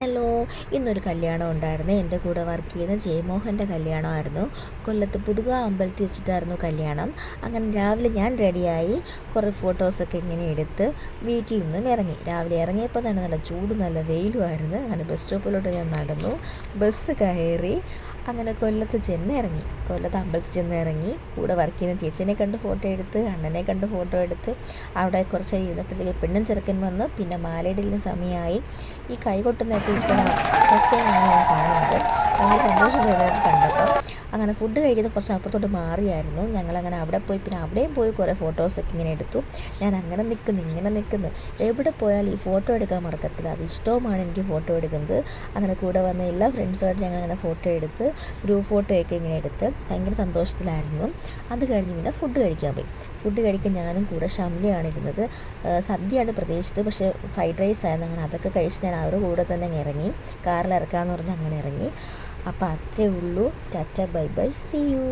Hello, ഇന്നൊരു കല്യാണം ഉണ്ടായിരുന്നു. എൻ്റെ കൂടെ വർക്ക് ചെയ്യുന്ന ജയമോഹൻ്റെ കല്യാണമായിരുന്നു. കൊല്ലത്ത് പുതുക അമ്പലത്തിൽ വെച്ചിട്ടായിരുന്നു കല്യാണം. അങ്ങനെ രാവിലെ ഞാൻ റെഡിയായി കുറേ ഫോട്ടോസൊക്കെ ഇങ്ങനെ എടുത്ത് വീട്ടിൽ നിന്നും ഇറങ്ങി. രാവിലെ ഇറങ്ങിയപ്പോൾ തന്നെ നല്ല ചൂടും നല്ല വെയിലുമായിരുന്നു. അങ്ങനെ ബസ് സ്റ്റോപ്പിലോട്ട് ഞാൻ നടന്നു, ബസ് കയറി, അങ്ങനെ കൊല്ലത്ത് അമ്പലത്തിൽ ചെന്ന് ഇറങ്ങി. കൂടെ വർക്ക് ചെയ്യുന്ന ചേച്ചീനെ കണ്ട് ഫോട്ടോ എടുത്ത്, അണ്ണനെ കണ്ട് ഫോട്ടോ എടുത്ത്, അവിടെ കുറച്ച് ഇരുന്നപ്പോഴത്തേക്ക് പെണ്ണും ചെറുക്കൻ വന്ന്. പിന്നെ മാലയിടലിന് സമയമായി. ഈ കൈകൊട്ടുന്നതൊക്കെ ഇപ്പോൾ ഫസ്റ്റ് ടൈമാണ് ഞാൻ കാണുന്നത്. ഭയങ്കര സന്തോഷം തോന്നിയത് കണ്ടപ്പോൾ. അങ്ങനെ ഫുഡ് കഴിക്കുന്നത് കുറച്ച് അപ്പുറത്തോട്ട് മാറിയായിരുന്നു. ഞങ്ങളങ്ങനെ അവിടെ പോയി, പിന്നെ അവിടെയും പോയി കുറേ ഫോട്ടോസൊക്കെ ഇങ്ങനെ എടുത്തു. ഞാൻ അങ്ങനെ നിൽക്കുന്നു, ഇങ്ങനെ നിൽക്കുന്നു, എവിടെ പോയാലും ഈ ഫോട്ടോ എടുക്കാൻ മറക്കത്തില്ല. അത് ഇഷ്ടവുമാണ് എനിക്ക് ഫോട്ടോ എടുക്കുന്നത്. അങ്ങനെ കൂടെ വന്ന എല്ലാ ഫ്രണ്ട്സുമായിട്ട് ഞങ്ങളങ്ങനെ ഫോട്ടോ എടുത്ത്, ഗ്രൂപ്പ് ഫോട്ടോയൊക്കെ ഇങ്ങനെ എടുത്ത് ഭയങ്കര സന്തോഷത്തിലായിരുന്നു. അത് കഴിഞ്ഞ് പിന്നെ ഫുഡ് കഴിക്കാൻ പോയി. ഫുഡ് കഴിക്കാൻ ഞാനും കൂടെ ഷംലയാണ് ഇരുന്നത്. സദ്യയാണ് പ്രതീക്ഷിച്ചത്, പക്ഷേ ഫ്രൈഡ് റൈസ് ആയിരുന്നു. അങ്ങനെ അതൊക്കെ കഴിച്ച് ഞാൻ അവരുടെ കൂടെ തന്നെ ഇറങ്ങി. കാറിൽ ഇറക്കാമെന്ന് പറഞ്ഞ് അങ്ങനെ ഇറങ്ങി. അപ്പോൾ അത്രയേ ഉള്ളൂ. Tata, bye bye, see U.